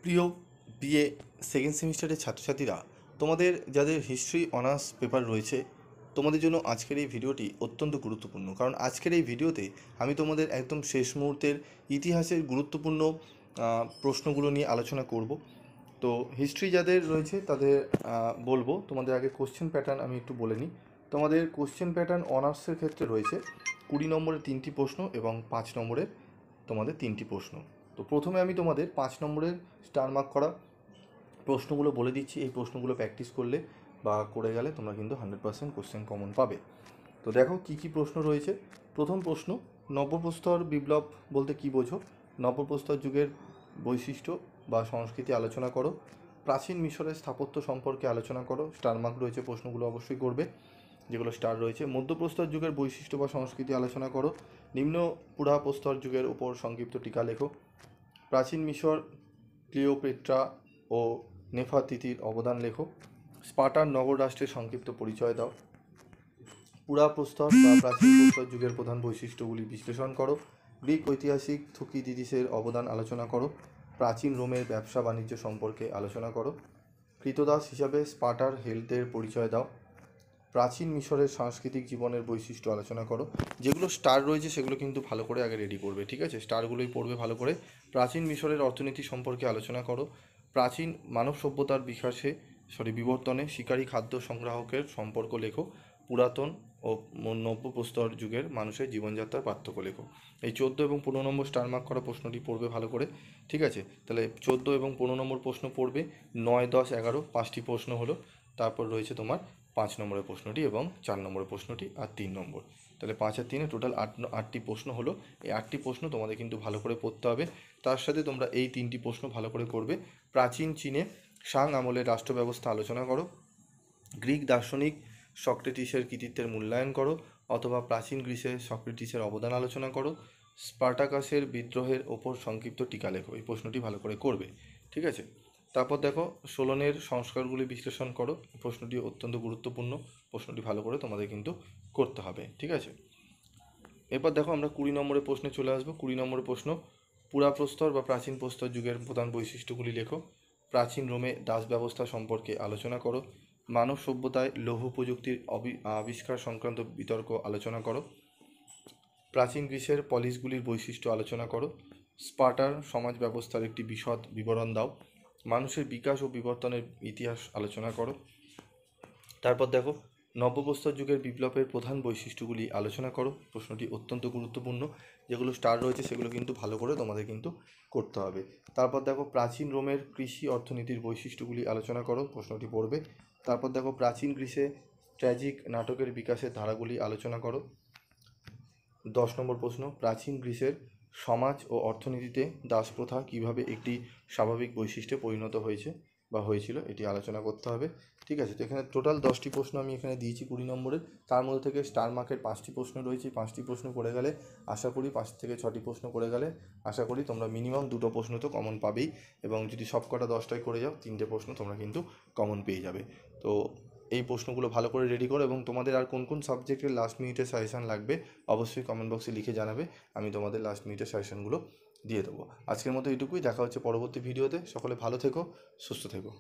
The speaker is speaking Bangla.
প্রিয় বিএ সেকেন্ড সেমিস্টারের ছাত্রছাত্রীরা, তোমাদের যাদের হিস্ট্রি অনার্স পেপার রয়েছে, তোমাদের জন্য আজকের এই ভিডিওটি অত্যন্ত গুরুত্বপূর্ণ। কারণ আজকের এই ভিডিওতে আমি তোমাদের একদম শেষ মুহূর্তের ইতিহাসের গুরুত্বপূর্ণ প্রশ্নগুলো নিয়ে আলোচনা করব। তো হিস্ট্রি যাদের রয়েছে তাদের বলবো, তোমাদের আগে কোশ্চেন প্যাটার্ন আমি একটু বলে নিই। তোমাদের কোশ্চেন প্যাটার্ন অনার্সের ক্ষেত্রে রয়েছে 20 নম্বরের 3টি প্রশ্ন এবং 5 নম্বরের তোমাদের 3টি প্রশ্ন। তো প্রথমে আমি তোমাদের 5 নম্বরের স্টার মার্ক করা প্রশ্নগুলো বলে দিচ্ছি। এই প্রশ্নগুলো প্র্যাকটিস করলে বা করে গেলে তোমরা কিন্তু 100% কোশ্চেন কমন পাবে। তো দেখো কি কি প্রশ্ন রয়েছে। প্রথম প্রশ্ন, নব্যপ্রস্তর বিপ্লব বলতে কী বোঝো? নব্যপ্রস্তর যুগের বৈশিষ্ট্য বা সংস্কৃতি আলোচনা করো। প্রাচীন মিশরের স্থাপত্য সম্পর্কে আলোচনা করো। স্টার মার্ক রয়েছে, প্রশ্নগুলো অবশ্যই করবে যেগুলো স্টার রয়েছে। মধ্যপ্রস্তর যুগের বৈশিষ্ট্য বা সংস্কৃতি আলোচনা করো। নিম্ন পুরাপ্রস্তর যুগের উপর সংক্ষিপ্ত টিকা লেখো। প্রাচীন মিশর, ক্লিওপেট্রা ও নেফারতিতির অবদান লেখো। স্পার্টার নগর রাষ্ট্রের সংক্ষিপ্ত পরিচয় দাও। পুরাপ্রস্তর বা প্রাচীন প্রস্তর যুগের প্রধান বৈশিষ্ট্যগুলি বিশ্লেষণ করো। গ্রিক ঐতিহাসিক থুকিডিডিসের অবদান আলোচনা করো। প্রাচীন রোমের ব্যবসা বাণিজ্য সম্পর্কে আলোচনা করো। কৃতদাস হিসাবে স্পার্টার হেলথের পরিচয় দাও। প্রাচীন মিশরের সাংস্কৃতিক জীবনের বৈশিষ্ট্য আলোচনা করো। যেগুলো স্টার রয়েছে সেগুলো কিন্তু ভালো করে আগে রেডি করবে, ঠিক আছে? স্টারগুলোই পড়বে ভালো করে। প্রাচীন মিশরের অর্থনীতি সম্পর্কে আলোচনা করো। প্রাচীন মানব সভ্যতার বিবর্তনে শিকারী খাদ্য সংগ্রাহকের সম্পর্ক লেখো। পুরাতন ও নব্যপ্রস্তর যুগের মানুষের জীবনযাত্রার পার্থক্য লেখো। এই 14 এবং 15 নম্বর স্টার মার্ক করা প্রশ্নটি পড়বে ভালো করে, ঠিক আছে? তাহলে 14 এবং 15 নম্বর প্রশ্ন পড়বে। 9, 10, 11 5টি প্রশ্ন হলো। তারপর রয়েছে তোমার 5 নম্বরের প্রশ্নটি এবং 4 নম্বরের প্রশ্নটি আর 3 নম্বর। তাহলে 5 আর 3 টোটাল 8টি প্রশ্ন হলো। এই 8টি প্রশ্ন তোমাদের কিন্তু ভালো করে পড়তে হবে। তার সাথে তোমরা এই 3টি প্রশ্ন ভালো করে করবে। প্রাচীন চীনে সাং আমলের রাষ্ট্র ব্যবস্থা আলোচনা করো। গ্রিক দার্শনিক সক্রেটিসের কৃতিত্বের মূল্যায়ন করো, অথবা প্রাচীন গ্রিসে সক্রেটিসের অবদান আলোচনা করো। স্পার্টাকাসের বিদ্রোহের ওপর সংক্ষিপ্ত টিকা লেখো। এই প্রশ্নটি ভালো করে করবে, ঠিক আছে? তারপর দেখো, সোলনের সংস্কারগুলি বিশ্লেষণ করো। প্রশ্নটি অত্যন্ত গুরুত্বপূর্ণ, প্রশ্নটি ভালো করে তোমাদের কিন্তু করতে হবে, ঠিক আছে? এরপর দেখো, আমরা 20 নম্বরের প্রশ্নে চলে আসবো। 20 নম্বরের প্রশ্ন, পুরাপ্রস্তর বা প্রাচীন প্রস্তর যুগের প্রধান বৈশিষ্ট্যগুলি লেখো। প্রাচীন রোমে দাস ব্যবস্থা সম্পর্কে আলোচনা করো। মানব সভ্যতায় লৌহ প্রযুক্তির আবিষ্কার সংক্রান্ত বিতর্ক আলোচনা করো। প্রাচীন গ্রিসের পলিসগুলির বৈশিষ্ট্য আলোচনা করো। স্পার্টার সমাজ ব্যবস্থার একটি বিশদ বিবরণ দাও। মানুষের বিকাশ ও বিবর্তনের ইতিহাস আলোচনা করো। তারপর দেখো, নব্যপ্রস্তর যুগের বিপ্লবের প্রধান বৈশিষ্ট্যগুলি আলোচনা করো। প্রশ্নটি অত্যন্ত গুরুত্বপূর্ণ। যেগুলো স্টার রয়েছে সেগুলো কিন্তু ভালো করে তোমাদের কিন্তু করতে হবে। তারপর দেখো, প্রাচীন রোমের কৃষি অর্থনীতির বৈশিষ্ট্যগুলি আলোচনা করো। প্রশ্নটি পড়বে। তারপর দেখো, প্রাচীন গ্রিসে ট্র্যাজিক নাটকের বিকাশের ধারাগুলি আলোচনা করো। 10 নম্বর প্রশ্ন, প্রাচীন গ্রিসের সমাজ ও অর্থনীতিতে দাসপ্রথা কীভাবে একটি স্বাভাবিক বৈশিষ্ট্যে পরিণত হয়েছে বা হয়েছিল, এটি আলোচনা করতে হবে, ঠিক আছে? তো এখানে টোটাল 10টি প্রশ্ন আমি এখানে দিয়েছি 20 নম্বরের। তার মধ্যে থেকে স্টার মার্কের 5টি প্রশ্ন রয়েছে। 5টি প্রশ্ন করে গেলে আশা করি 5 থেকে 6টি প্রশ্ন করে গেলে আশা করি তোমরা মিনিমাম 2টো প্রশ্ন তো কমন পাবেই। এবং যদি সব কটা 10টায় করে যাও, 3টে প্রশ্ন তোমরা কিন্তু কমন পেয়ে যাবে। তো এই প্রশ্নগুলো ভালো করে রেডি করো, এবং তোমাদের আর কোন কোন সাবজেক্টের লাস্ট মিনিটের সাজেশান লাগবে অবশ্যই কমেন্ট বক্সে লিখে জানাবে। আমি তোমাদের লাস্ট মিনিটের সাজেশানগুলো দিয়ে দেবো। আজকের মতো এটুকুই। দেখা হচ্ছে পরবর্তী ভিডিওতে। সকলে ভালো থেকো, সুস্থ থেকো।